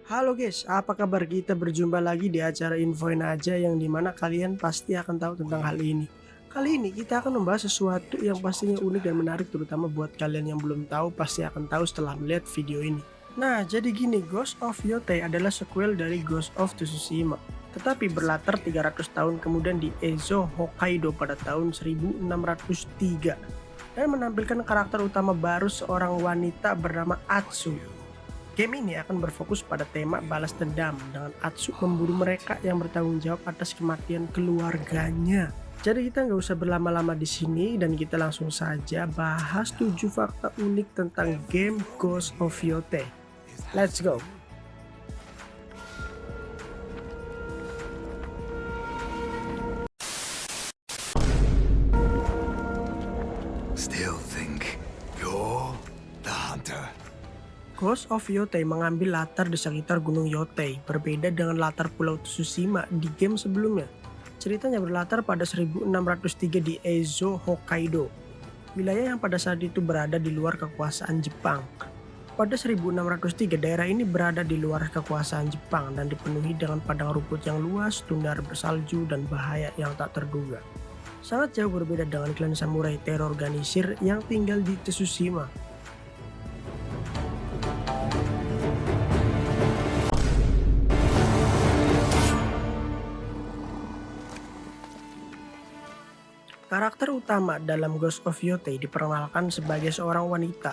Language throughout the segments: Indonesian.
Halo guys, apa kabar? Kita berjumpa lagi di acara Infoin Aja yang dimana kalian pasti akan tahu tentang hal ini. Kali ini kita akan membahas sesuatu yang pastinya unik dan menarik terutama buat kalian yang belum tahu pasti akan tahu setelah melihat video ini. Nah, jadi gini, Ghost of Yotei adalah sequel dari Ghost of Tsushima, tetapi berlatar 300 tahun kemudian di Ezo, Hokkaido pada tahun 1603 dan menampilkan karakter utama baru seorang wanita bernama Atsu. Game ini akan berfokus pada tema balas dendam dengan Atsu memburu mereka yang bertanggung jawab atas kematian keluarganya. Jadi kita nggak usah berlama-lama di sini dan kita langsung saja bahas 7 fakta unik tentang game Ghost of Yotei. Let's go! Still think you're the hunter. Ghost of Yotei mengambil latar di sekitar Gunung Yotei, berbeda dengan latar Pulau Tsushima di game sebelumnya. Ceritanya berlatar pada 1603 di Ezo, Hokkaido, wilayah yang pada saat itu berada di luar kekuasaan Jepang. Pada 1603 daerah ini berada di luar kekuasaan Jepang dan dipenuhi dengan padang rumput yang luas, tundra bersalju, dan bahaya yang tak terduga. Sangat jauh berbeda dengan klan samurai terorganisir yang tinggal di Tsushima. Karakter utama dalam Ghost of Yotei diperkenalkan sebagai seorang wanita.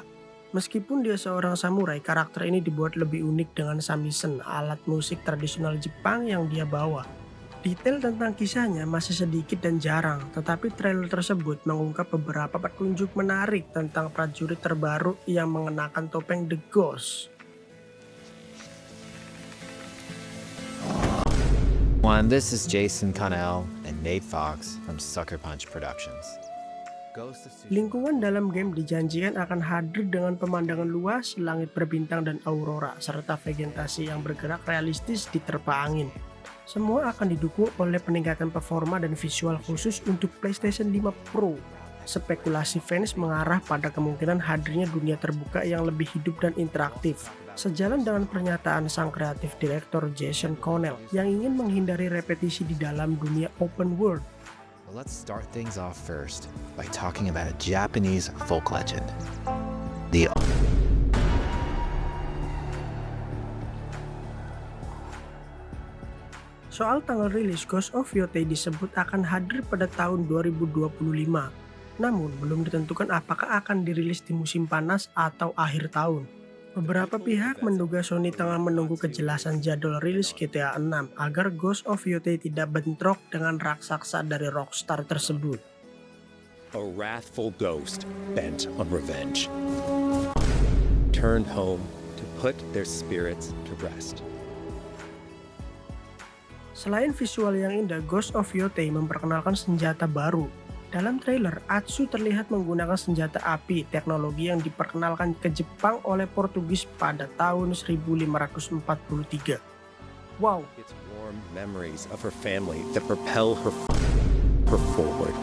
Meskipun dia seorang samurai, karakter ini dibuat lebih unik dengan samisen, alat musik tradisional Jepang yang dia bawa. Detail tentang kisahnya masih sedikit dan jarang, tetapi trailer tersebut mengungkap beberapa petunjuk menarik tentang prajurit terbaru yang mengenakan topeng The Ghost. This is Jason Connell and Nate Fox from Sucker Punch Productions. Lingkungan dalam game dijanjikan akan hadir dengan pemandangan luas, langit berbintang dan aurora, serta vegetasi yang bergerak realistis diterpa angin. Semua akan didukung oleh peningkatan performa dan visual khusus untuk PlayStation 5 Pro. Spekulasi fans mengarah pada kemungkinan hadirnya dunia terbuka yang lebih hidup dan interaktif. Sejalan dengan pernyataan sang kreatif direktur Jason Connell yang ingin menghindari repetisi di dalam dunia open world. Well, let's start things off first by talking about a Japanese folk legend. The Soal tanggal rilis, Ghost of Yotei disebut akan hadir pada tahun 2025. Namun, belum ditentukan apakah akan dirilis di musim panas atau akhir tahun. Beberapa pihak menduga Sony tengah menunggu kejelasan jadwal rilis GTA 6 agar Ghost of Yotei tidak bentrok dengan raksasa dari Rockstar tersebut. A wrathful ghost bent on revenge turned home to put their spirits to rest. Selain visual yang indah, Ghost of Yotei memperkenalkan senjata baru. Dalam trailer, Atsu terlihat menggunakan senjata api, teknologi yang diperkenalkan ke Jepang oleh Portugis pada tahun 1543. Wow, It's warm memories of her family that propel her forward.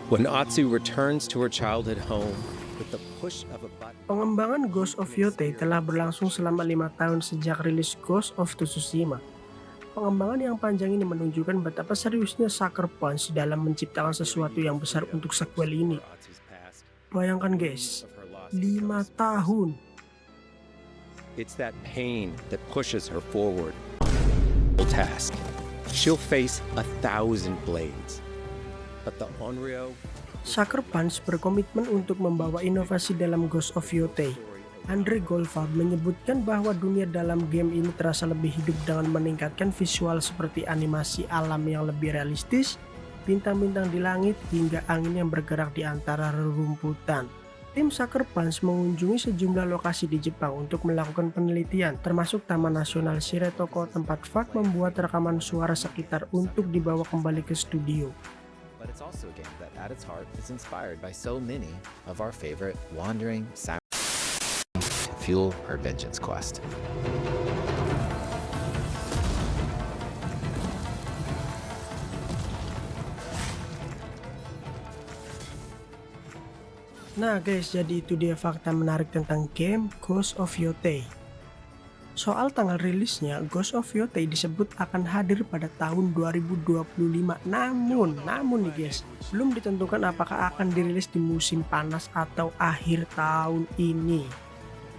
When Atsu returns to her childhood home with the push of a button. pengembangan Ghost of Yotei telah berlangsung selama 5 tahun sejak rilis Ghost of Tsushima. Pengembangan yang panjang ini menunjukkan betapa seriusnya Sucker Punch dalam menciptakan sesuatu yang besar untuk sequel ini. Atsu's past, Bayangkan guys, 5 tahun. it's that pain that pushes her forward. Task. She'll face 1,000 blades. But the Onryo Sucker Punch berkomitmen untuk membawa inovasi dalam Ghost of Yotei. Andre Goldfarb menyebutkan bahwa dunia dalam game ini terasa lebih hidup dengan meningkatkan visual seperti animasi alam yang lebih realistis, bintang-bintang di langit, hingga angin yang bergerak di antara rerumputan. Tim Sucker Punch mengunjungi sejumlah lokasi di Jepang untuk melakukan penelitian, termasuk Taman Nasional Shiretoko tempat Fak membuat rekaman suara sekitar untuk dibawa kembali ke studio. But it's also a game that at its heart is inspired by so many of our favorite wandering sounds to fuel her vengeance quest. Nah guys, jadi itu dia fakta menarik tentang game Ghost of Yotei. Soal tanggal rilisnya, Ghost of Yotei disebut akan hadir pada tahun 2025. Namun nih guys, belum ditentukan apakah akan dirilis di musim panas atau akhir tahun ini.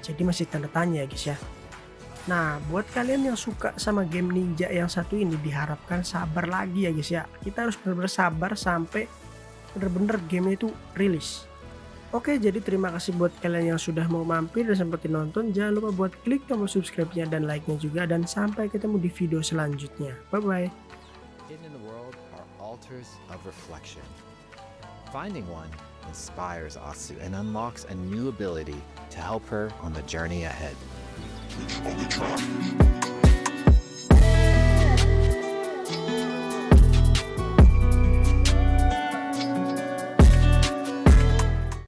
Jadi masih tanda tanya ya guys ya. Nah, buat kalian yang suka sama game ninja yang satu ini, diharapkan sabar lagi ya guys ya. Kita harus benar-benar sabar sampai bener-bener gamenya itu rilis. Oke, jadi terima kasih buat kalian yang sudah mau mampir dan sempetin nonton. Jangan lupa buat klik tombol subscribe-nya dan like-nya juga. Dan sampai ketemu di video selanjutnya. Bye-bye. Hidden in the world are altars of reflection. Finding one inspires Atsu and unlocks a new ability to help her on the journey ahead.